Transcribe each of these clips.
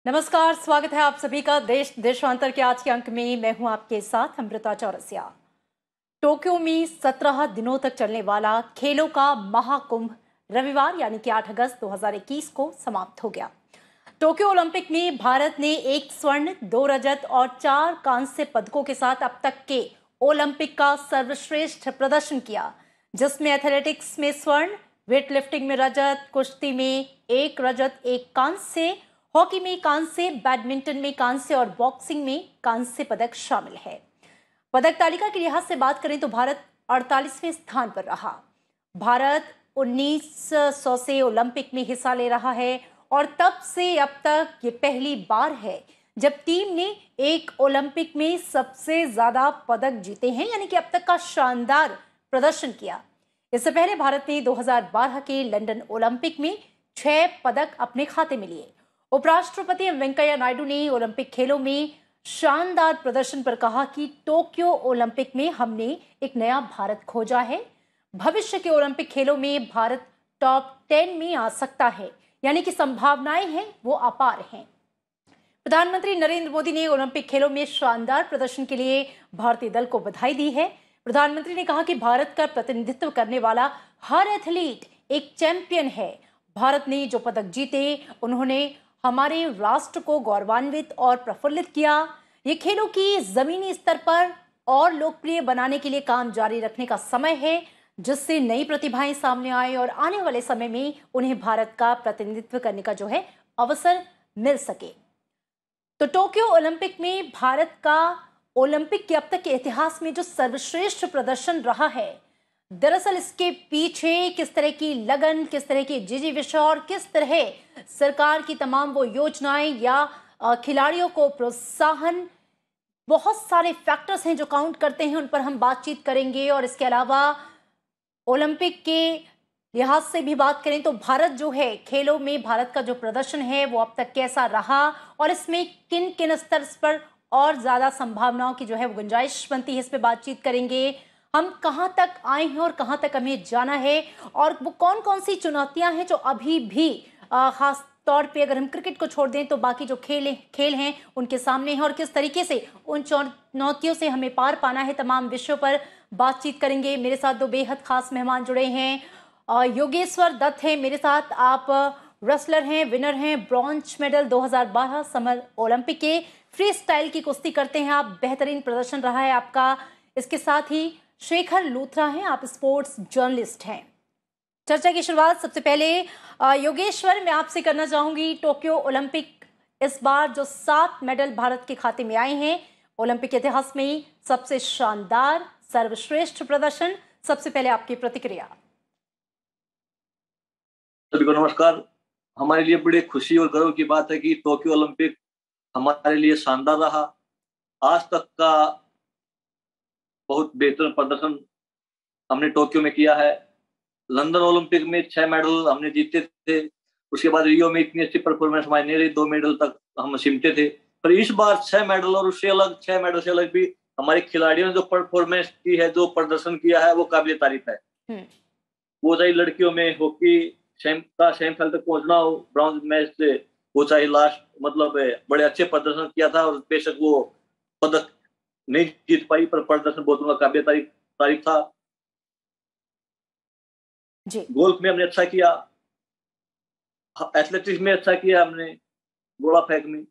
नमस्कार, स्वागत है आप सभी का देश देशांतर के आज के अंक में। मैं हूं आपके साथ अमृता चौरसिया। टोक्यो में 17 दिनों तक चलने वाला खेलों का महाकुंभ रविवार यानी कि 8 अगस्त 2021 को समाप्त हो गया। टोक्यो ओलंपिक में भारत ने 1 स्वर्ण, 2 रजत और 4 कांस्य पदकों के साथ अब तक के ओलंपिक का सर्वश्रेष्ठ प्रदर्शन किया, जिसमें एथलेटिक्स में स्वर्ण, वेट लिफ्टिंग में रजत, कुश्ती में 1 रजत 1 कांस्य, हॉकी में कांस्य, बैडमिंटन में कांस्य और बॉक्सिंग में कांस्य पदक शामिल है। पदक तालिका के लिहाज से बात करें तो भारत 48वें स्थान पर रहा। भारत 1900 से ओलंपिक में हिस्सा ले रहा है और तब से अब तक ये पहली बार है जब टीम ने एक ओलंपिक में सबसे ज्यादा पदक जीते हैं, यानी कि अब तक का शानदार प्रदर्शन किया। इससे पहले भारत ने 2012 के लंदन ओलंपिक में 6 पदक अपने खाते में लिए। उपराष्ट्रपति वेंकैया नायडू ने ओलंपिक खेलों में शानदार प्रदर्शन पर कहा कि टोक्यो ओलंपिक में हमने एक नया भारत खोजा है। भविष्य के ओलंपिक खेलों में भारत टॉप 10 में आ सकता है, यानी कि संभावनाएं हैं वो अपार हैं। प्रधानमंत्री नरेंद्र मोदी ने ओलंपिक खेलों में शानदार प्रदर्शन के लिए भारतीय दल को बधाई दी है। प्रधानमंत्री ने कहा कि भारत का प्रतिनिधित्व करने वाला हर एथलीट एक चैंपियन है। भारत ने जो पदक जीते उन्होंने हमारे राष्ट्र को गौरवान्वित और प्रफुल्लित किया। ये खेलों की जमीनी स्तर पर और लोकप्रिय बनाने के लिए काम जारी रखने का समय है, जिससे नई प्रतिभाएं सामने आए और आने वाले समय में उन्हें भारत का प्रतिनिधित्व करने का जो है अवसर मिल सके। तो टोक्यो ओलंपिक में भारत का ओलंपिक के अब तक के इतिहास में जो सर्वश्रेष्ठ प्रदर्शन रहा है, दरअसल इसके पीछे किस तरह की लगन, किस तरह की जिजीविषा और किस तरह सरकार की तमाम वो योजनाएं या खिलाड़ियों को प्रोत्साहन, बहुत सारे फैक्टर्स हैं जो काउंट करते हैं, उन पर हम बातचीत करेंगे। और इसके अलावा ओलंपिक के लिहाज से भी बात करें तो भारत जो है खेलों में भारत का जो प्रदर्शन है वो अब तक कैसा रहा और इसमें किन किन स्तर पर और ज्यादा संभावनाओं की जो है वो गुंजाइश बनती है, इस पर बातचीत करेंगे। हम कहां तक आए हैं और कहां तक हमें जाना है और वो कौन कौन सी चुनौतियां हैं जो अभी भी खास तौर पे अगर हम क्रिकेट को छोड़ दें तो बाकी जो खेल हैं उनके सामने हैं और किस तरीके से उन चुनौतियों से हमें पार पाना है, तमाम विषयों पर बातचीत करेंगे। मेरे साथ 2 बेहद खास मेहमान जुड़े हैं। योगेश्वर दत्त हैं मेरे साथ, आप रेसलर हैं, विनर हैं ब्रॉन्ज मेडल 2012 समर ओलंपिक के, फ्री स्टाइल की कुश्ती करते हैं आप, बेहतरीन प्रदर्शन रहा है आपका। इसके साथ ही शेखर लूथरा हैं, आप स्पोर्ट्स जर्नलिस्ट हैं। चर्चा की शुरुआत सबसे पहले योगेश्वर मैं आपसे करना चाहूंगी। टोक्यो ओलंपिक इस बार जो 7 मेडल भारत के खाते में आए हैं, ओलंपिक के इतिहास में सबसे शानदार सर्वश्रेष्ठ प्रदर्शन, सबसे पहले आपकी प्रतिक्रिया। सभी को नमस्कार। हमारे लिए बड़ी खुशी और गर्व की बात है कि टोक्यो ओलंपिक हमारे लिए शानदार रहा। आज तक का बहुत बेहतर प्रदर्शन हमने टोक्यो में किया है। लंदन ओलंपिक में 6 मेडल हमने जीते थे, उसके बाद रियो में इतनी अच्छी परफॉर्मेंस हमारी नहीं रही, 2 मेडल तक हम सिमटे थे। पर इस बार 6 मेडल और उससे अलग 6 मेडल से अलग भी हमारे खिलाड़ियों ने जो परफॉर्मेंस की है, जो प्रदर्शन किया है, वो काबिल तारीफ है। वो चाहे लड़कियों में हॉकी सेमीफाइनल तक पहुंचना हो ब्रॉन्ज मैच से, वो चाहे लास्ट मतलब बड़े अच्छे प्रदर्शन किया था और बेशक वो पदक नहीं जीत पाई, पर प्रदर्शन बहुत उनका काबिल तारीफ था। गोल्फ में हमने अच्छा किया, एथलेटिक्स में अच्छा किया हमने, गोला फेंक में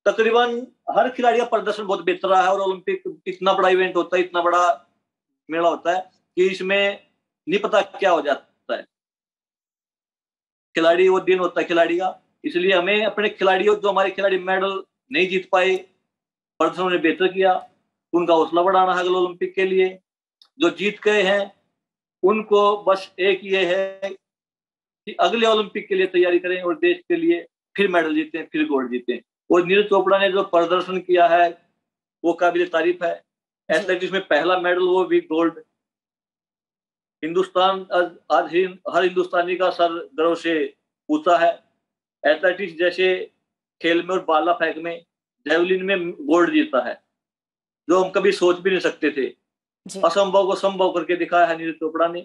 तकरीबन हर खिलाड़ी का प्रदर्शन बहुत बेहतर रहा है। और ओलंपिक इतना बड़ा इवेंट होता है, इतना बड़ा मेला होता है कि इसमें नहीं पता क्या हो जाता है। खिलाड़ी वो दिन होता है खिलाड़ी का, इसलिए हमें अपने खिलाड़ियों, जो हमारे खिलाड़ी मेडल नहीं जीत पाए, प्रदर्शन उन्हें बेहतर किया, उनका हौसला बढ़ाना है अगले ओलंपिक के लिए। जो जीत गए हैं उनको बस एक ये है कि अगले ओलंपिक के लिए तैयारी करें और देश के लिए फिर मेडल जीतें, फिर गोल्ड जीतें। और नीरज चोपड़ा ने जो प्रदर्शन किया है वो काबिल तारीफ है। एथलेटिक्स में पहला मेडल, वो भी गोल्ड। हिंदुस्तान आज हर हिंदुस्तानी का सर गर्व से ऊंचा है। एथलेटिक्स जैसे खेल में और भाला फेंक में, जेवलिन में गोल्ड जीता है, जो हम कभी सोच भी नहीं सकते थे। असंभव को संभव करके दिखाया है नीरज चोपड़ा ने।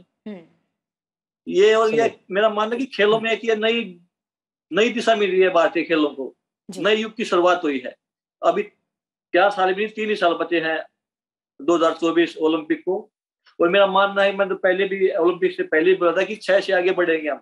ये और ये मेरा मानना है कि खेलों में एक ये नई दिशा मिल रही है भारतीय खेलों को। नए युग की शुरुआत हुई है। अभी 4 साल भी 3 ही साल बचे हैं 2024 ओलंपिक को। और मेरा मानना है, मैं तो पहले भी ओलंपिक से पहले भी बोला था कि 6 से आगे बढ़ेंगे हम,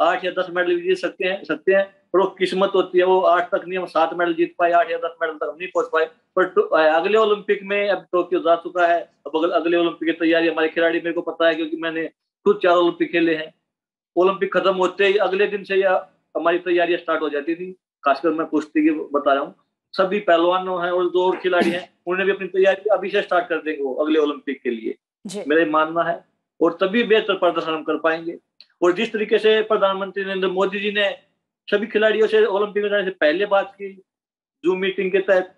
8 या 10 मेडल जीत सकते हैं। और वो किस्मत होती है, वो 8 तक नहीं, हम 7 मेडल जीत पाए, 8 या 10 मेडल तक हम नहीं पहुंच पाए। पर अगले ओलंपिक में, अब टोक्यो जा चुका है, अब अगले ओलंपिक की तैयारी हमारे खिलाड़ी, मेरे को पता है क्योंकि मैंने खुद 4 ओलंपिक खेले हैं। ओलंपिक खत्म होते ही अगले दिन से या हमारी तैयारियां स्टार्ट हो जाती थी। खासकर मैं कुश्ती की बता रहा हूँ, सभी पहलवानों हैं और जो और खिलाड़ी हैं उन्होंने भी अपनी तैयारी अभी से स्टार्ट कर देंगे वो अगले ओलंपिक के लिए, मेरा मानना है। और तभी बेहतर प्रदर्शन हम कर पाएंगे। और जिस तरीके से प्रधानमंत्री नरेंद्र मोदी जी ने सभी खिलाड़ियों से ओलंपिक में जाने से पहले बात की, जूम मीटिंग के तहत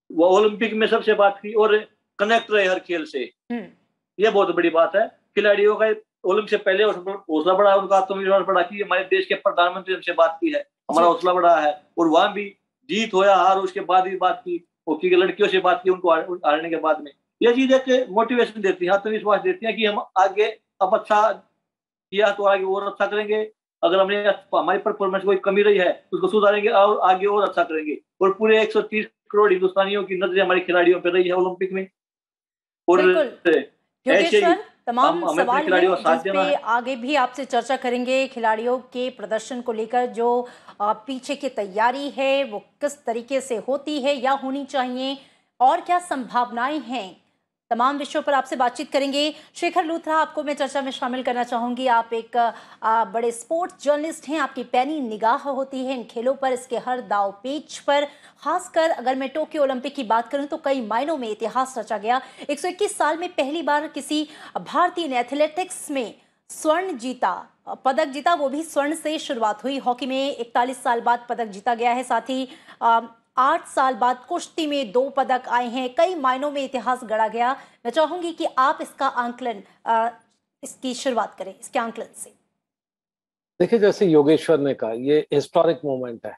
वो ओलंपिक में सबसे बात की और कनेक्ट रहे हर खेल से, यह बहुत बड़ी बात है। खिलाड़ियों का ओलंपिक से पहले हौसला बढ़ा, उनका आत्मविश्वास बढ़ा कि हमारे देश के प्रधानमंत्री हमसे बात की है, हमारा हौसला बढ़ा है। और वहां भी जीत हो या हार, उसके बाद भी बात की, हॉकी की लड़कियों से बात की उनको हारने के बाद में। यह चीज एक मोटिवेशन देती है, आत्मविश्वास देती है कि हम आगे अब अच्छा किया तो आगे और अच्छा करेंगे, अगर हमने हमारी परफॉर्मेंस कोई कमी रही है उसको सुधारेंगे और आगे और अच्छा करेंगे। और पूरे 130 करोड़ हिंदुस्तानियों की नजरें हमारे खिलाड़ियों पर रही है ओलंपिक में। और योगेश्वर, तमाम सवाल हैं जिस पे है। आगे भी आपसे चर्चा करेंगे। खिलाड़ियों के प्रदर्शन को लेकर जो पीछे की तैयारी है वो किस तरीके से होती है या होनी चाहिए, और क्या संभावनाएं हैं, तमाम विषयों पर आपसे बातचीत करेंगे। शेखर लूथरा, आपको मैं चर्चा में शामिल करना चाहूंगी। आप एक बड़े स्पोर्ट्स जर्नलिस्ट हैं, आपकी पैनी निगाह होती है इन खेलों पर, इसके हर दाव पेच पर। खासकर अगर मैं टोक्यो ओलंपिक की बात करूं तो कई मायनों में इतिहास रचा गया। 121 साल में पहली बार किसी भारतीय ने एथलेटिक्स में स्वर्ण जीता, पदक जीता, वो भी स्वर्ण से शुरुआत हुई। हॉकी में 41 साल बाद पदक जीता गया है, साथ ही 8 साल बाद कुश्ती में 2 पदक आए हैं। कई मायनों में इतिहास गढ़ा गया। मैं चाहूंगी कि आप इसका आंकलन, इसकी शुरुआत करें, इसके आंकलन से। देखिए, जैसे योगेश्वर ने कहा, ये हिस्टोरिक मोमेंट है।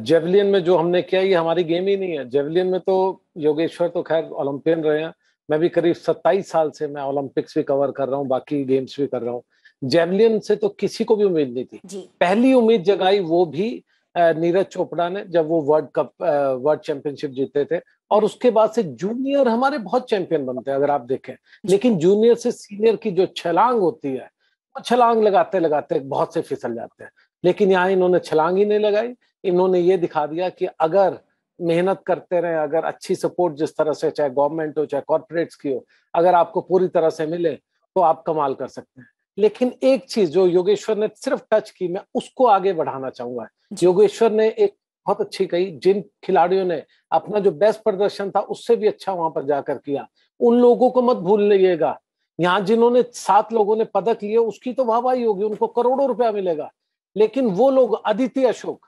जेवलिन में जो हमने किया ये हमारी गेम ही नहीं है। जेवलिन में तो योगेश्वर तो खैर ओलंपियन रहे हैं, मैं भी करीब 27 साल से मैं ओलंपिक्स भी कवर कर रहा हूँ, बाकी गेम्स भी कर रहा हूँ। जेवलिन से तो किसी को भी उम्मीद नहीं थी। पहली उम्मीद जगाई वो भी नीरज चोपड़ा ने, जब वो वर्ल्ड चैंपियनशिप जीते थे। और उसके बाद से जूनियर हमारे बहुत चैंपियन बनते हैं अगर आप देखें, लेकिन जूनियर से सीनियर की जो छलांग होती है वो छलांग लगाते लगाते बहुत से फिसल जाते हैं। लेकिन यहाँ इन्होंने छलांग ही नहीं लगाई। इन्होंने ये दिखा दिया कि अगर मेहनत करते रहे, अगर अच्छी सपोर्ट जिस तरह से चाहे गवर्नमेंट हो चाहे कॉर्पोरेट्स की हो, अगर आपको पूरी तरह से मिले तो आप कमाल कर सकते हैं। लेकिन एक चीज जो योगेश्वर ने सिर्फ टच की, मैं उसको आगे बढ़ाना चाहूंगा। योगेश्वर ने एक बहुत अच्छी कही, जिन खिलाड़ियों ने अपना जो बेस्ट प्रदर्शन था उससे भी अच्छा वहां पर जाकर किया, उन लोगों को मत भूलिएगा। यहाँ जिन्होंने 7 लोगों ने पदक लिए उसकी तो वाहवाही होगी, उनको करोड़ों रुपया मिलेगा। लेकिन वो लोग, अदिति अशोक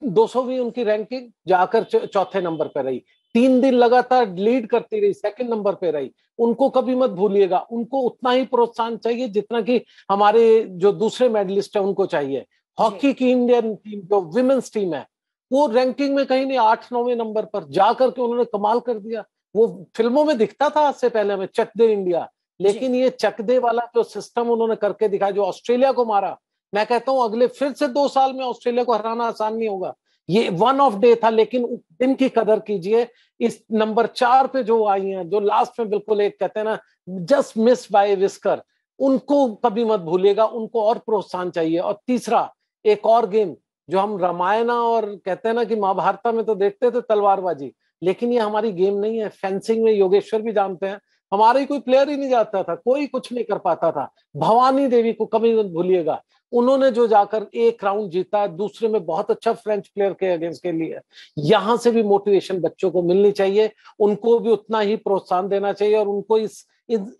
200वीं उनकी रैंकिंग, जाकर चौथे नंबर पे रही, 3 दिन लगातार लीड करती रही, सेकंड नंबर पे रही। उनको कभी मत भूलिएगा, उनको उतना ही प्रोत्साहन चाहिए जितना कि हमारे जो दूसरे मेडलिस्ट है उनको चाहिए। हॉकी की इंडियन टीम जो विमेन्स टीम है वो रैंकिंग में कहीं नहीं, 8-9वें नंबर पर जाकर के उन्होंने कमाल कर दिया। वो फिल्मों में दिखता था आज से पहले हमें, चक दे इंडिया, लेकिन ये चक दे वाला जो सिस्टम उन्होंने करके दिखाया, जो ऑस्ट्रेलिया को मारा, मैं कहता हूं अगले फिर से 2 साल में ऑस्ट्रेलिया को हराना आसान नहीं होगा। ये वन ऑफ डे था, लेकिन उस दिन की कदर कीजिए। इस नंबर 4 पे जो आई हैं, जो लास्ट में बिल्कुल एक कहते हैं ना जस्ट मिस बाय विस्कर, उनको कभी मत भूलिएगा, उनको और प्रोत्साहन चाहिए। और तीसरा, एक और गेम जो हम रामायणा और कहते हैं ना कि महाभारत में तो देखते थे तलवारबाजी, लेकिन ये हमारी गेम नहीं है। फेंसिंग में योगेश्वर भी जानते हैं, हमारे कोई प्लेयर ही नहीं जाता था, कोई कुछ नहीं कर पाता था। भवानी देवी को कभी मत भूलिएगा, उन्होंने जो जाकर एक राउंड जीता, दूसरे में बहुत अच्छा फ्रेंच प्लेयर के अगेंस्ट के लिए। यहां से भी मोटिवेशन बच्चों को मिलनी चाहिए, उनको भी उतना ही प्रोत्साहन देना चाहिए। और उनको इस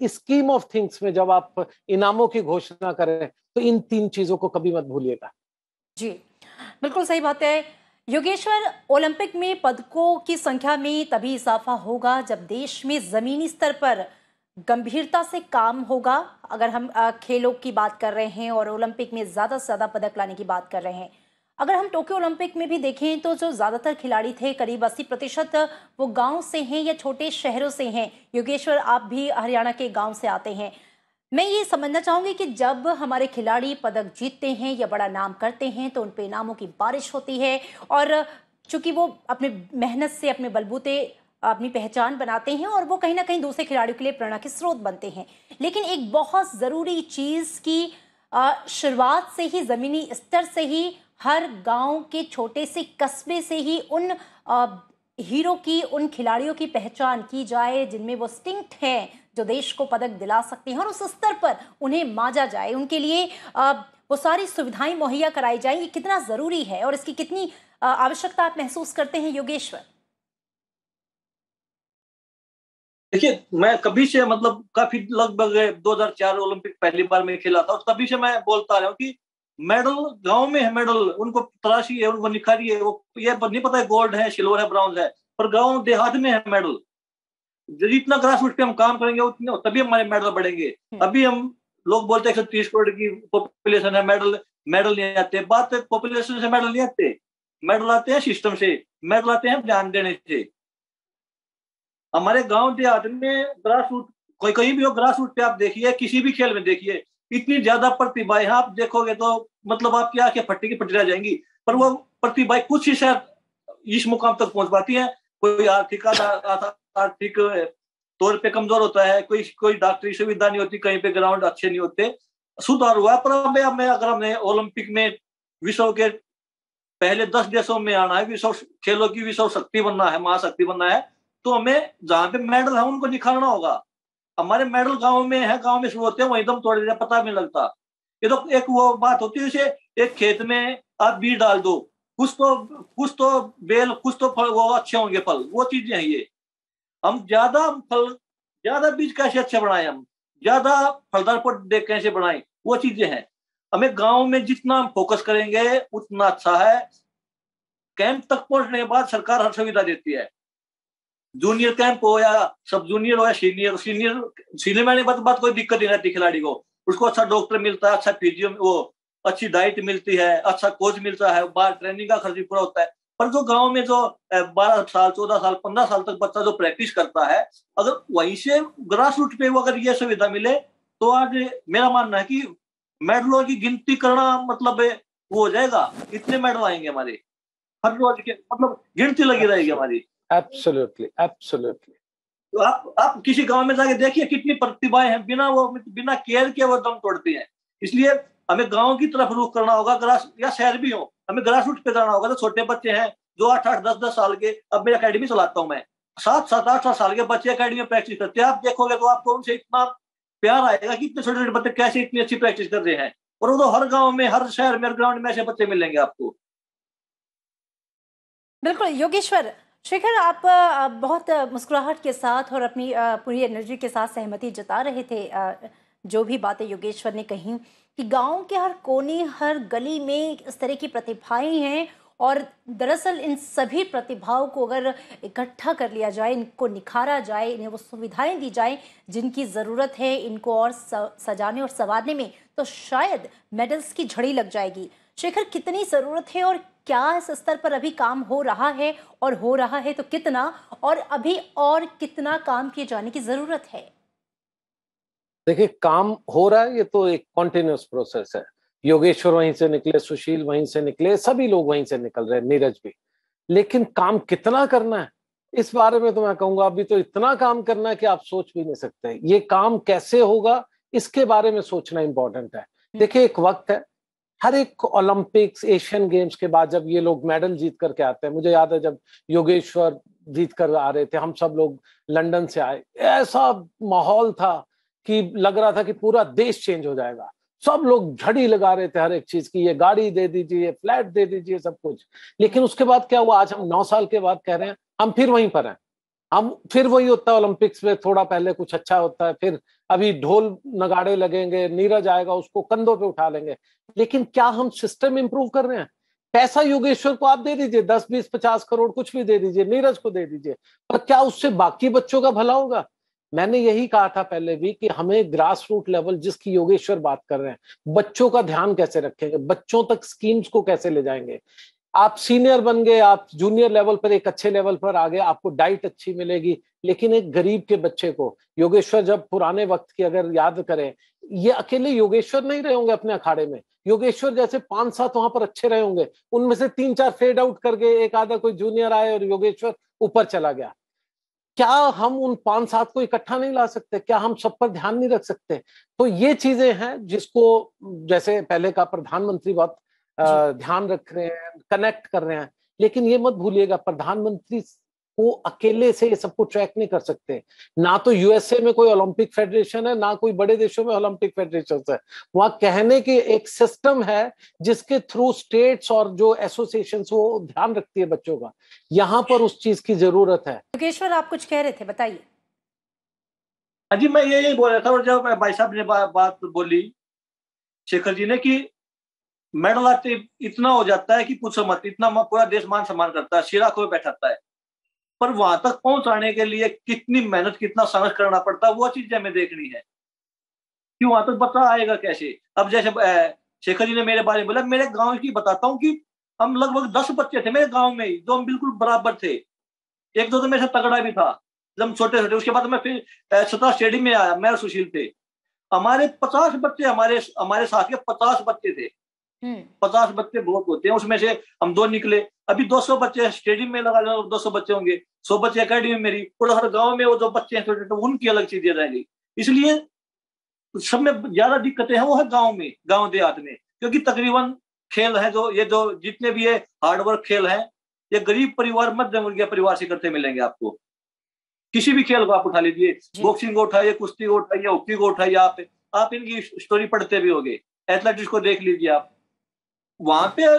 स्कीम ऑफ थिंग्स में जब आप इनामों की घोषणा करें तो इन 3 चीजों को कभी मत भूलिएगा। जी, बिल्कुल सही बात है योगेश्वर। ओलंपिक में पदकों की संख्या में तभी इजाफा होगा जब देश में जमीनी स्तर पर गंभीरता से काम होगा। अगर हम खेलों की बात कर रहे हैं और ओलंपिक में ज्यादा से ज्यादा पदक लाने की बात कर रहे हैं, अगर हम टोक्यो ओलंपिक में भी देखें तो जो ज्यादातर खिलाड़ी थे, करीब 80% वो गांव से हैं या छोटे शहरों से हैं। योगेश्वर, आप भी हरियाणा के गांव से आते हैं। मैं ये समझना चाहूंगी कि जब हमारे खिलाड़ी पदक जीतते हैं या बड़ा नाम करते हैं तो उन पे इनामों की बारिश होती है, और चूंकि वो अपने मेहनत से अपने बलबूते अपनी पहचान बनाते हैं और वो कहीं ना कहीं दूसरे खिलाड़ियों के लिए प्रेरणा के स्रोत बनते हैं। लेकिन एक बहुत ज़रूरी चीज़ की शुरुआत से ही, ज़मीनी स्तर से ही, हर गांव के छोटे से कस्बे से ही उन हीरो की, उन खिलाड़ियों की पहचान की जाए जिनमें वो स्टिंक्ट हैं जो देश को पदक दिला सकते हैं, और उस स्तर पर उन्हें माजा जाए, उनके लिए वो सारी सुविधाएं मुहैया कराई जाए। ये कितना ज़रूरी है और इसकी कितनी आवश्यकता आप महसूस करते हैं योगेश्वर? देखिए, मैं कभी से मतलब काफी लगभग 2004 ओलंपिक पहली बार मैं खेला था, और तभी से मैं बोलता रहा हूँ कि मेडल गांव में है, मेडल उनको तलाशी है, उनको निखारी है, वो ये नहीं पता है गोल्ड है, सिल्वर है, ब्रॉन्ज है, पर गांव देहात में है मेडल। जितना ग्रास रूट पे हम काम करेंगे उतने तभी हमारे मेडल बढ़ेंगे। अभी हम लोग बोलते हैं 130 करोड़ की पॉपुलेशन है, मेडल मेडल नहीं आते। बात पॉपुलेशन से मेडल नहीं आते, मेडल आते हैं सिस्टम से, मेडल आते हैं ध्यान देने से। हमारे गांव देहात में ग्रास रूट, कोई कहीं भी हो, ग्रास रूट पे आप देखिए, किसी भी खेल में देखिए, इतनी ज्यादा प्रतिभाएं आप देखोगे तो मतलब आपकी आंखें फटी की फटी रह जाएंगी। पर वो प्रतिभाएं कुछ ही शायद इस मुकाम तक पहुंच पाती हैं। कोई आर्थिक तौर पे कमजोर होता है, कोई डॉक्टरी सुविधा नहीं होती, कहीं पे ग्राउंड अच्छे नहीं होते, सुधार हुआ। पर अगर हमने ओलंपिक में विश्व के पहले 10 देशों में आना है, विश्व खेलों की विश्व शक्ति बनना है, महाशक्ति बनना है, तो हमें जहां पे मेडल है उनको निखारना होगा। हमारे मेडल गांव में है, गांव में शुरू होते हैं, वहीं दम तोड़ देते, पता नहीं लगता। ये तो एक वो बात होती है, जैसे एक खेत में आप बीज डाल दो, कुछ तो बेल, कुछ तो फल वो अच्छे होंगे, फल वो चीजें हैं ये। हम ज्यादा बीज कैसे अच्छे बनाए, हम ज्यादा फलदार पौधे कैसे बनाए, वो चीजें हैं। हमें गांव में जितना हम फोकस करेंगे उतना अच्छा है। कैंप तक पहुंचने के बाद सरकार हर सुविधा देती है, जूनियर कैंप हो या सब जूनियर हो या सीनियर में बात कोई दिक्कत नहीं रहती खिलाड़ी को। उसको अच्छा डॉक्टर मिलता है, अच्छा फिजियो, वो अच्छी डाइट मिलती है, अच्छा कोच मिलता है, बाहर ट्रेनिंग का खर्च भी पूरा होता है। पर जो गांव में जो 12 साल 14 साल 15 साल तक बच्चा जो प्रैक्टिस करता है, अगर वहीं से ग्रास रूट पे अगर ये सुविधा मिले, तो आज मेरा मानना है कि मेडलों की गिनती करना मतलब वो हो जाएगा, इतने मेडल आएंगे हमारे हर रोज के, मतलब गिनती लगी रहेगी हमारी। Absolutely, absolutely. तो आप किसी गांव में जाके देखिए कितनी प्रतिभाएं हैं, बिना केयर के वो दम तोड़ती हैं। इसलिए हमें गांव की तरफ रुख करना होगा, ग्रास या शहर भी हो, हमें ग्रास रूट पे जाना होगा। तो छोटे बच्चे हैं जो 8-8 10-10 साल के, अब मैं अकेडमी चलाता हूँ, मैं 7-7 8 साल के बच्चे अकेडमी में प्रैक्टिस करते हैं। आप देखोगे तो आपको उनसे इतना प्यार आएगा कि इतने छोटे छोटे बच्चे कैसे इतनी अच्छी प्रैक्टिस कर रहे हैं। और वो तो हर गाँव में, हर शहर में, हर ग्राउंड में ऐसे बच्चे मिलेंगे आपको। बिल्कुल योगेश्वर। शेखर, आप बहुत मुस्कुराहट के साथ और अपनी पूरी एनर्जी के साथ सहमति जता रहे थे जो भी बातें योगेश्वर ने कही, कि गांव के हर कोने, हर गली में इस तरह की प्रतिभाएं हैं, और दरअसल इन सभी प्रतिभाओं को अगर इकट्ठा कर लिया जाए, इनको निखारा जाए, इन्हें वो सुविधाएं दी जाए जिनकी ज़रूरत है, इनको और सजाने और संवारने में, तो शायद मेडल्स की झड़ी लग जाएगी। शेखर, कितनी ज़रूरत है और क्या इस स्तर पर अभी काम हो रहा है, और हो रहा है तो कितना, और अभी और कितना काम किए जाने की जरूरत है? देखिए, काम हो रहा है, ये तो एक कॉन्टिन्यूस प्रोसेस है। योगेश्वर वहीं से निकले, सुशील वहीं से निकले, सभी लोग वहीं से निकल रहे हैं, नीरज भी। लेकिन काम कितना करना है, इस बारे में तो मैं कहूंगा अभी तो इतना काम करना है कि आप सोच भी नहीं सकते। ये काम कैसे होगा, इसके बारे में सोचना इंपॉर्टेंट है। देखिए, एक वक्त है, हर एक ओलंपिक्स, एशियन गेम्स के बाद जब ये लोग मेडल जीत करके आते हैं, मुझे याद है जब योगेश्वर जीत कर आ रहे थे, हम सब लोग लंदन से आए, ऐसा माहौल था कि लग रहा था कि पूरा देश चेंज हो जाएगा। सब लोग झड़ी लगा रहे थे हर एक चीज की, ये गाड़ी दे दीजिए, फ्लैट दे दीजिए, सब कुछ। लेकिन उसके बाद क्या हुआ, आज हम 9 साल के बाद कह रहे हैं हम फिर वहीं पर हैं। हम फिर वही होता है, ओलंपिक्स में थोड़ा पहले कुछ अच्छा होता है, फिर अभी ढोल नगाड़े लगेंगे, नीरज आएगा, उसको कंधों पे उठा लेंगे। लेकिन क्या हम सिस्टम इंप्रूव कर रहे हैं? पैसा योगेश्वर को आप दे दीजिए, 10 20 50 करोड़ कुछ भी दे दीजिए, नीरज को दे दीजिए, पर क्या उससे बाकी बच्चों का भला होगा? मैंने यही कहा था पहले भी कि हमें ग्रास रूट लेवल, जिसकी योगेश्वर बात कर रहे हैं, बच्चों का ध्यान कैसे रखेंगे, बच्चों तक स्कीम्स को कैसे ले जाएंगे। आप सीनियर बन गए, आप जूनियर लेवल पर एक अच्छे लेवल पर आ गए, आपको डाइट अच्छी मिलेगी। लेकिन एक गरीब के बच्चे को, योगेश्वर जब पुराने वक्त की अगर याद करें, ये अकेले योगेश्वर नहीं रहे होंगे अपने अखाड़े में, योगेश्वर जैसे 5-7 वहां पर अच्छे रहे होंगे, उनमें से 3-4 फेड आउट कर गए, एक आधा कोई जूनियर आए और योगेश्वर ऊपर चला गया। क्या हम उन 5-7 को इकट्ठा नहीं ला सकते? क्या हम सब पर ध्यान नहीं रख सकते? तो ये चीजें हैं जिसको, जैसे पहले का प्रधानमंत्री बहुत ध्यान रख रहे हैं, कनेक्ट कर रहे हैं। लेकिन ये मत भूलिएगा, प्रधानमंत्री को अकेले से ये सब कुछ ट्रैक नहीं कर सकते। ना तो यूएसए में कोई ओलंपिक फेडरेशन है, ना कोई बड़े देशों में ओलंपिक फेडरेशन है। वहां कहने की एक सिस्टम है जिसके थ्रू स्टेट्स और जो एसोसिएशन वो ध्यान रखती है बच्चों का। यहाँ पर उस चीज की जरूरत है। योगेश्वर, आप कुछ कह रहे थे, बताइए। हाँ जी, मैं यही बोल रहा था। और जब भाई साहब ने बात बोली शेखर जी ने कि मेडल आते इतना हो जाता है कि पूछो मत, इतना पूरा देश मान सम्मान करता है, सिरा खोए बैठाता है। पर वहां तक पहुंचाने के लिए कितनी मेहनत, कितना संघर्ष करना पड़ता है, वो चीजें हमें देखनी है कि वहां तक बच्चा आएगा कैसे। अब जैसे शेखर जी ने मेरे बारे में बोला, मेरे गांव की बताता हूँ कि हम लगभग 10 बच्चे थे मेरे गांव में ही, जो हम बिल्कुल बराबर थे। एक दो तो मेरे से तगड़ा भी था जब हम छोटे छोटे। उसके बाद मैं फिर सत्रह स्टेडियम में आया, मैं और सुशील थे। हमारे 50 बच्चे, हमारे साथ के 50 बच्चे थे। 50 बच्चे बहुत होते हैं, उसमें से हम 2 निकले। अभी 200 बच्चे स्टेडियम में लगा लो, 200 बच्चे होंगे, 100 बच्चे अकेडमी में मेरी, और हर गांव में वो जो बच्चे हैं छोटे, उनकी अलग चीजें रहेंगी। इसलिए सब में ज्यादा दिक्कतें हैं वो है गांव में, गांव देहात में। क्योंकि तकरीबन खेल है जो ये जो जितने भी ये हार्डवर्क खेल हैं, ये गरीब परिवार, मध्यम वर्गीय परिवार से करते मिलेंगे आपको। किसी भी खेल को आप उठा लीजिए, बॉक्सिंग को उठाइए, कुश्ती को उठाइए, हॉकी को उठाइए, आप इनकी स्टोरी पढ़ते भी होंगे। एथलेटिक्स को देख लीजिए आप, वहां पे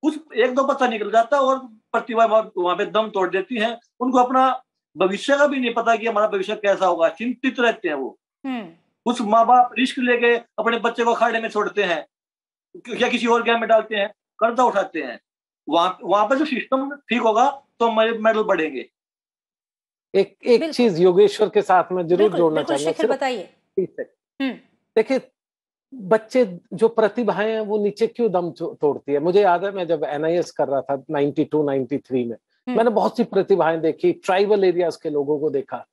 कुछ 1-2 बच्चा निकल जाता है और प्रतिभा वहां पे दम तोड़ देती है। उनको अपना भविष्य का भी नहीं पता कि हमारा भविष्य कैसा होगा, चिंतित रहते हैं वो। कुछ माँ बाप रिस्क लेके अपने बच्चे को अखाड़े में छोड़ते हैं या किसी और गेम में डालते हैं, कर्जा उठाते हैं। वहां पर जो सिस्टम ठीक होगा तो हमारे मेडल बढ़ेंगे। एक चीज योगेश्वर के साथ में जरूर जोड़ना चाहूंगा, बताइए। देखिए, बच्चे जो प्रतिभाएं हैं वो नीचे क्यों दम तोड़ती है। मुझे याद है मैं जब एनआईएस कर रहा था 92-93 में, मैंने बहुत सी प्रतिभाएं देखी, ट्राइबल एरियाज के लोगों को देखा।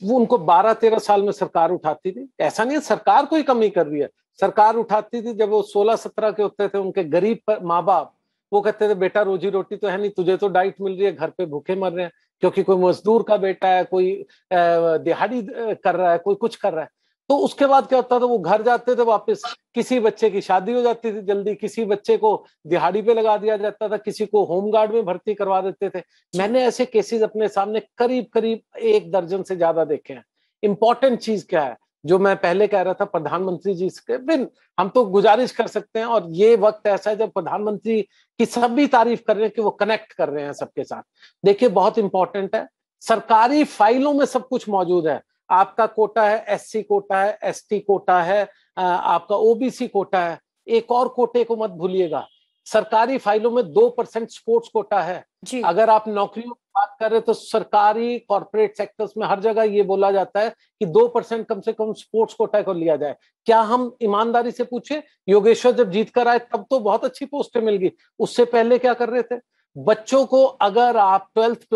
वो उनको 12-13 साल में सरकार उठाती थी। ऐसा नहीं है सरकार कोई कमी कर रही है, सरकार उठाती थी। जब वो 16-17 के होते थे, उनके गरीब माँ बाप वो कहते थे बेटा रोजी रोटी तो है नहीं, तुझे तो डाइट मिल रही है, घर पे भूखे मर रहे हैं, क्योंकि कोई मजदूर का बेटा है, कोई दिहाड़ी कर रहा है, कोई कुछ कर रहा है। तो उसके बाद क्या होता था, वो घर जाते थे वापस, किसी बच्चे की शादी हो जाती थी जल्दी, किसी बच्चे को दिहाड़ी पे लगा दिया जाता था, किसी को होमगार्ड में भर्ती करवा देते थे। मैंने ऐसे केसेस अपने सामने करीब करीब 1 दर्जन से ज्यादा देखे हैं। इंपॉर्टेंट चीज क्या है, जो मैं पहले कह रहा था, प्रधानमंत्री जी के बिन हम तो गुजारिश कर सकते हैं, और ये वक्त ऐसा है जब प्रधानमंत्री की सभी तारीफ कर रहे हैं कि वो कनेक्ट कर रहे हैं सबके साथ। देखिए, बहुत इंपॉर्टेंट है, सरकारी फाइलों में सब कुछ मौजूद है। आपका कोटा है, एससी कोटा है, एसटी कोटा है, आपका ओबीसी कोटा है। एक और कोटे को मत भूलिएगा, सरकारी फाइलों में 2% स्पोर्ट्स कोटा है। अगर आप नौकरियों की बात कर रहे हैं तो सरकारी कॉर्पोरेट सेक्टर्स में हर जगह ये बोला जाता है कि 2% कम से कम स्पोर्ट्स कोटा को लिया जाए। क्या हम ईमानदारी से पूछे, योगेश्वर जब जीत कर आए तब तो बहुत अच्छी पोस्टें मिल गई, उससे पहले क्या कर रहे थे? बच्चों को अगर आप 12th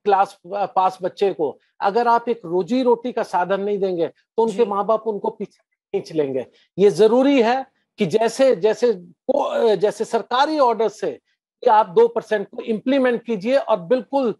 क्लास पास बच्चे को अगर आप एक रोजी रोटी का साधन नहीं देंगे तो उनके माँ बाप उनको पीछे खींच लेंगे। ये जरूरी है कि जैसे जैसे जैसे सरकारी ऑर्डर से कि आप 2% को इंप्लीमेंट कीजिए, और बिल्कुल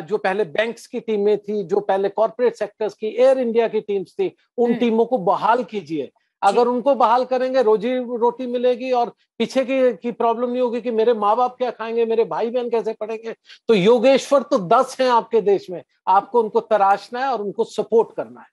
जो पहले बैंक्स की टीमें थी, जो पहले कॉर्पोरेट सेक्टर्स की, एयर इंडिया की टीम्स थी, उन टीमों को बहाल कीजिए। अगर उनको बहाल करेंगे, रोजी रोटी मिलेगी और पीछे की प्रॉब्लम नहीं होगी कि मेरे माँ बाप क्या खाएंगे, मेरे भाई बहन कैसे पढ़ेंगे। तो योगेश्वर तो 10 हैं आपके देश में, आपको उनको तराशना है और उनको सपोर्ट करना है।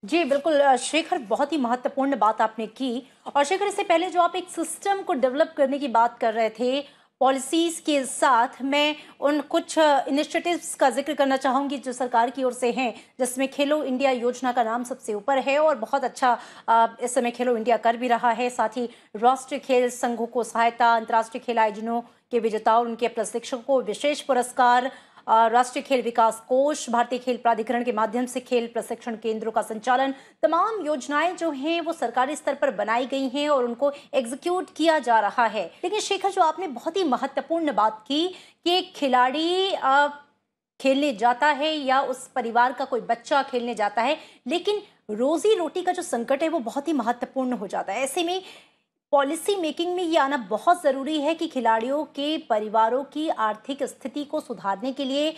जी बिल्कुल शेखर, बहुत ही महत्वपूर्ण बात आपने की। और शेखर, इससे पहले जो आप एक सिस्टम को डेवलप करने की बात कर रहे थे पॉलिसीज के साथ, मैं उन कुछ इनिशिएटिव्स का जिक्र करना चाहूंगी जो सरकार की ओर से हैं, जिसमें खेलो इंडिया योजना का नाम सबसे ऊपर है और बहुत अच्छा इस समय खेलो इंडिया कर भी रहा है। साथ ही राष्ट्रीय खेल संघों को सहायता, अंतर्राष्ट्रीय खेल आयोजनों के विजेताओं, उनके प्रशिक्षकों को विशेष पुरस्कार, राष्ट्रीय खेल विकास कोष, भारतीय खेल प्राधिकरण के माध्यम से खेल प्रशिक्षण केंद्रों का संचालन, तमाम योजनाएं जो हैं वो सरकारी स्तर पर बनाई गई हैं और उनको एग्जीक्यूट किया जा रहा है। लेकिन शेखर, जो आपने बहुत ही महत्वपूर्ण बात की कि एक खिलाड़ी खेलने जाता है या उस परिवार का कोई बच्चा खेलने जाता है, लेकिन रोजी रोटी का जो संकट है वो बहुत ही महत्वपूर्ण हो जाता है। ऐसे में पॉलिसी मेकिंग में ये आना बहुत ज़रूरी है कि खिलाड़ियों के परिवारों की आर्थिक स्थिति को सुधारने के लिए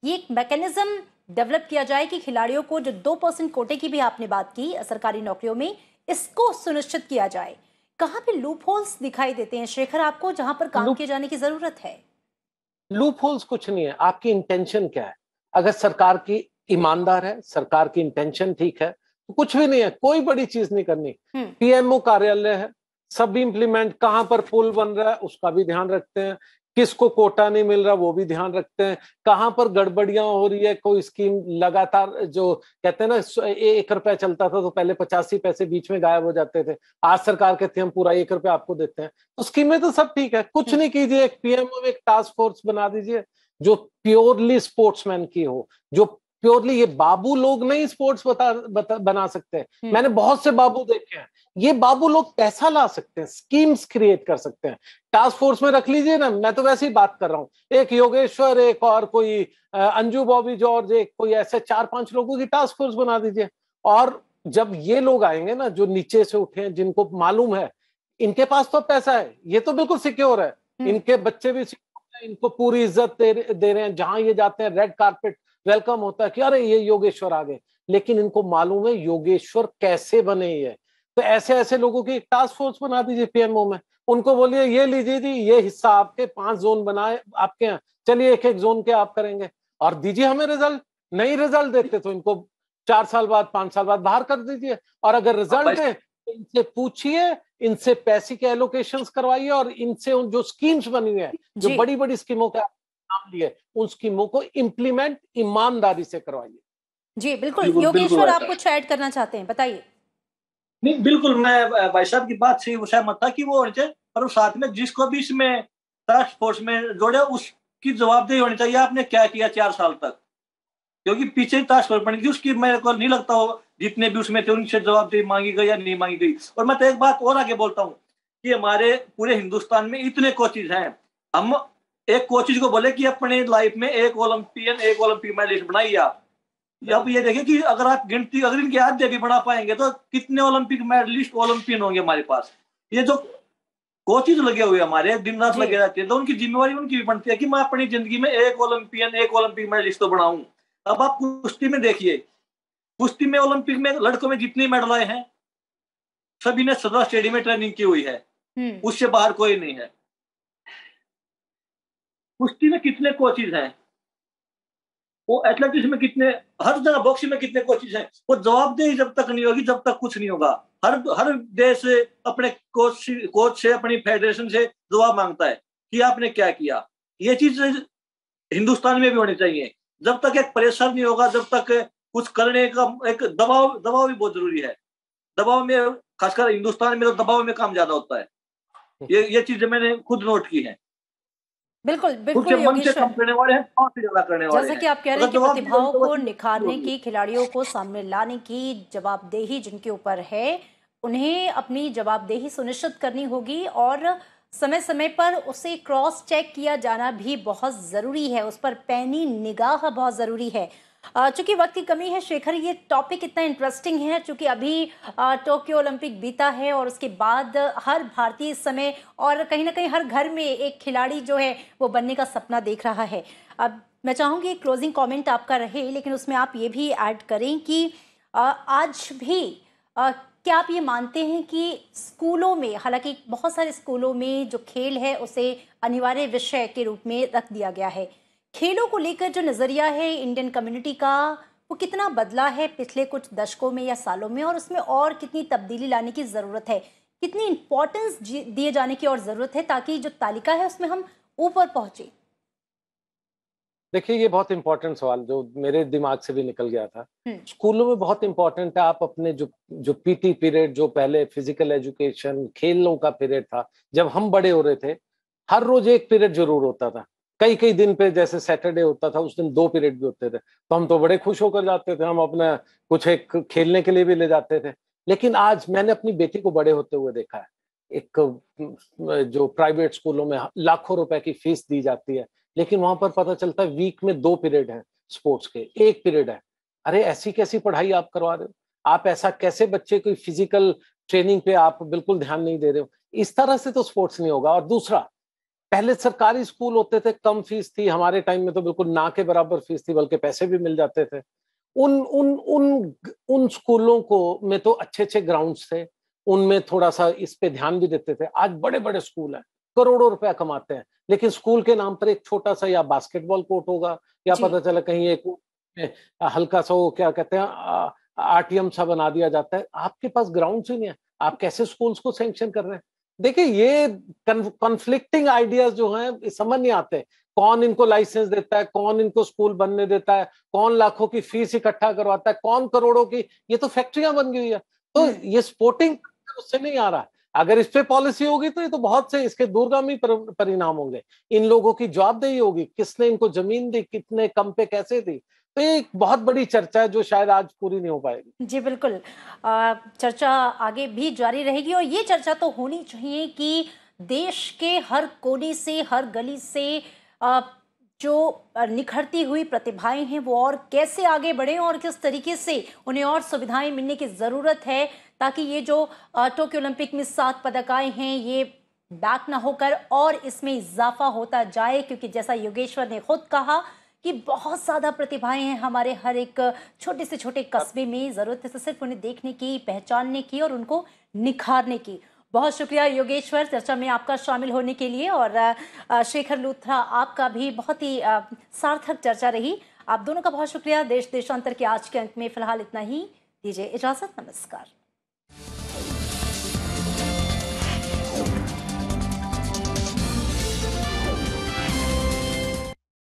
ये एक मैकेनिज्म डेवलप किया जाए कि खिलाड़ियों को जो 2% कोटे की भी आपने बात की सरकारी नौकरियों में, इसको सुनिश्चित किया जाए। कहाँ पे लूप होल्स दिखाई देते हैं शेखर आपको, जहां पर काम किए जाने की जरूरत है? लूप होल्स कुछ नहीं है, आपकी इंटेंशन क्या है। अगर सरकार की ईमानदार है, सरकार की इंटेंशन ठीक है, तो कुछ भी नहीं है, कोई बड़ी चीज नहीं करनी। पीएमओ कार्यालय है, सब इम्प्लीमेंट, कहां पर पुल बन रहा है उसका भी ध्यान रखते हैं, किसको कोटा नहीं मिल रहा वो भी ध्यान रखते हैं, कहां पर गड़बड़ियां हो रही है, कोई स्कीम लगातार, जो कहते हैं ना 1 रुपया चलता था तो पहले 85 पैसे बीच में गायब हो जाते थे, आज सरकार कहती है हम पूरा 1 रुपया आपको देते हैं, तो स्कीमें तो सब ठीक है, कुछ नहीं कीजिए। एक पीएमओ में एक टास्क फोर्स बना दीजिए जो प्योरली स्पोर्ट्समैन की हो, जो प्योरली, ये बाबू लोग नहीं स्पोर्ट्स बना सकते। मैंने बहुत से बाबू देखे हैं, ये बाबू लोग पैसा ला सकते हैं, स्कीम्स क्रिएट कर सकते हैं। टास्क फोर्स में रख लीजिए ना, मैं तो वैसे ही बात कर रहा हूँ, एक योगेश्वर, एक और कोई अंजू बॉबी जॉर्ज, एक कोई ऐसे 4-5 लोगों की टास्क फोर्स बना दीजिए। और जब ये लोग आएंगे ना जो नीचे से उठे हैं, जिनको मालूम है इनके पास तो पैसा है, ये तो बिल्कुल सिक्योर है, इनके बच्चे भी सिक्योर हैं, इनको पूरी इज्जत दे रहे हैं, जहां ये जाते हैं रेड कारपेट वेलकम होता है कि अरे ये योगेश्वर आ गए, लेकिन इनको मालूम है योगेश्वर कैसे बने। ये तो ऐसे ऐसे लोगों की एक टास्क फोर्स बना दीजिए पीएमओ में, उनको बोलिए ये लीजिए जी, ये हिस्सा आपके, 5 जोन बनाए आपके यहाँ, चलिए एक एक जोन के आप करेंगे और दीजिए हमें रिजल्ट। नहीं रिजल्ट देते तो इनको 4 साल बाद 5 साल बाद बाहर कर दीजिए, और अगर रिजल्ट है तो इनसे पूछिए, इनसे पैसे के एलोकेशंस करवाइए और इनसे उन जो स्कीम्स बनी हुई है, जो बड़ी बड़ी स्कीमों का नाम लिए, उन स्कीमों को इम्प्लीमेंट ईमानदारी से करवाइए। जी बिल्कुल। योगेश्वर, आप कुछ ऐड करना चाहते हैं, बताइए। नहीं, बिल्कुल, मैं भाई साहब की बात से सहमत था कि वो होनी चाहिए, और साथ में जिसको भी इसमें टास्क फोर्स में जोड़े उसकी जवाबदेही होनी चाहिए, आपने क्या किया 4 साल तक, क्योंकि पीछे टास्क फोर्स बनी थी उसकी, मेरे को नहीं लगता हो जितने भी उसमें थे उनसे जवाबदेही मांगी गई या नहीं मांगी गई। और मैं तो एक बात और आगे बोलता हूँ कि हमारे पूरे हिंदुस्तान में इतने कोचेज हैं, हम एक कोचेज को बोले कि अपने लाइफ में एक ओलंपिक मेडलिस्ट बनाइए आप, अब ये देखिए कि अगर आप गिनती, अगर इनके आधे भी बना पाएंगे तो कितने ओलंपिक मेडलिस्ट, ओलंपियन होंगे हमारे पास। ये जो कोचेज लगे हुए हमारे दिन रात लगे रहते हैं, तो उनकी जिम्मेवारी उनकी भी बनती है कि मैं अपनी जिंदगी में एक ओलंपिक मेडलिस्ट तो बनाऊं। अब आप कुश्ती में देखिए, कुश्ती में ओलंपिक में लड़कों में जितने मेडल आए हैं सभी ने सदर स्टेडियम में ट्रेनिंग की हुई है, उससे बाहर कोई नहीं है। कुश्ती में कितने कोचेज हैं, वो एथलेटिक्स में कितने, हर जगह बॉक्सिंग में कितने कोचेज हैं। वो जवाबदेही जब तक नहीं होगी जब तक कुछ नहीं होगा। हर देश अपने कोच से, अपनी फेडरेशन से जवाब मांगता है कि आपने क्या किया। ये चीज हिंदुस्तान में भी होनी चाहिए। जब तक एक प्रेशर नहीं होगा, जब तक कुछ करने का एक दबाव भी बहुत जरूरी है। दबाव में, खासकर हिंदुस्तान में तो दबाव में काम ज्यादा होता है। ये चीजें मैंने खुद नोट की है। बिल्कुल बिल्कुल योगेश्वर, जैसा कि आप कह रहे हैं कि प्रतिभाओं को निखारने की, खिलाड़ियों को सामने लाने की जवाबदेही जिनके ऊपर है, उन्हें अपनी जवाबदेही सुनिश्चित करनी होगी और समय समय पर उसे क्रॉस चेक किया जाना भी बहुत जरूरी है, उस पर पैनी निगाह बहुत जरूरी है। चूंकि वक्त की कमी है शेखर, ये टॉपिक इतना इंटरेस्टिंग है चूंकि अभी टोक्यो ओलंपिक बीता है और उसके बाद हर भारतीय इस समय और कहीं ना कहीं हर घर में एक खिलाड़ी जो है वो बनने का सपना देख रहा है। अब मैं चाहूंगी क्लोजिंग कमेंट आपका रहे, लेकिन उसमें आप ये भी ऐड करें कि आज भी क्या आप ये मानते हैं कि स्कूलों में, हालांकि बहुत सारे स्कूलों में जो खेल है उसे अनिवार्य विषय के रूप में रख दिया गया है, खेलों को लेकर जो नजरिया है इंडियन कम्युनिटी का वो कितना बदला है पिछले कुछ दशकों में या सालों में, और उसमें और कितनी तब्दीली लाने की जरूरत है, कितनी इंपॉर्टेंस दिए जाने की और जरूरत है ताकि जो तालिका है उसमें हम ऊपर पहुंचे? देखिए, ये बहुत इंपॉर्टेंट सवाल जो मेरे दिमाग से भी निकल गया था। स्कूलों में बहुत इंपॉर्टेंट है, आप अपने जो पीटी पीरियड, जो पहले फिजिकल एजुकेशन खेलों का पीरियड था, जब हम बड़े हो रहे थे हर रोज एक पीरियड जरूर होता था, कई कई दिन पे, जैसे सैटरडे होता था उस दिन 2 पीरियड भी होते थे, तो हम तो बड़े खुश होकर जाते थे, हम अपना कुछ एक खेलने के लिए भी ले जाते थे। लेकिन आज मैंने अपनी बेटी को बड़े होते हुए देखा है। एक जो प्राइवेट स्कूलों में लाखों रुपए की फीस दी जाती है, लेकिन वहां पर पता चलता है वीक में 2 पीरियड है स्पोर्ट्स के, 1 पीरियड है। अरे ऐसी कैसी पढ़ाई आप करवा रहे हो? आप ऐसा कैसे बच्चे को फिजिकल ट्रेनिंग पे आप बिल्कुल ध्यान नहीं दे रहे हो? इस तरह से तो स्पोर्ट्स नहीं होगा। और दूसरा, पहले सरकारी स्कूल होते थे, कम फीस थी, हमारे टाइम में तो बिल्कुल ना के बराबर फीस थी, बल्कि पैसे भी मिल जाते थे। उन उन उन उन स्कूलों को में तो अच्छे अच्छे ग्राउंड्स थे, उनमें थोड़ा सा इस पे ध्यान भी देते थे। आज बड़े बड़े स्कूल हैं, करोड़ों रुपया कमाते हैं, लेकिन स्कूल के नाम पर एक छोटा सा या बास्केटबॉल कोर्ट होगा, या जी। पता चला कहीं एक हल्का सा वो क्या कहते हैं आरटीएम सा बना दिया जाता है। आपके पास ग्राउंड ही नहीं है, आप कैसे स्कूल्स को सैंक्शन कर रहे हैं? देखिए, ये कॉन्फ्लिक्टिंग आइडियाज जो हैं समझ नहीं आते। कौन इनको लाइसेंस देता है, कौन इनको स्कूल बनने देता है, कौन लाखों की फीस इकट्ठा करवाता है, कौन करोड़ों की, ये तो फैक्ट्रियां बन गई है। तो ये स्पोर्टिंग उससे नहीं आ रहा। अगर इस पे पॉलिसी होगी तो ये तो बहुत से इसके दूरगामी परिणाम होंगे। इन लोगों की जवाबदेही होगी, किसने इनको जमीन दी, कितने कम पे कैसे दी। तो ये एक बहुत बड़ी चर्चा है जो शायद आज पूरी नहीं हो पाएगी। जी बिल्कुल। चर्चा आगे भी जारी रहेगी और ये चर्चा तो होनी चाहिए कि देश के हर कोने से, हर गली से जो निखरती हुई प्रतिभाएं हैं वो और कैसे आगे बढ़ें और किस तरीके से उन्हें और सुविधाएं मिलने की ज़रूरत है, ताकि ये जो टोक्यो ओलंपिक में 7 पदक आए हैं ये बैक ना होकर और इसमें इजाफा होता जाए। क्योंकि जैसा योगेश्वर ने खुद कहा कि बहुत ज़्यादा प्रतिभाएं हैं हमारे हर एक छोटे से छोटे कस्बे में, ज़रूरत है सिर्फ उन्हें देखने की, पहचानने की और उनको निखारने की। बहुत शुक्रिया योगेश्वर चर्चा में आपका शामिल होने के लिए। और शेखर लूथरा, आपका भी बहुत ही सार्थक चर्चा रही। आप दोनों का बहुत शुक्रिया। देश देशांतर के आज के अंक में फिलहाल इतना ही। दीजिए इजाजत, नमस्कार।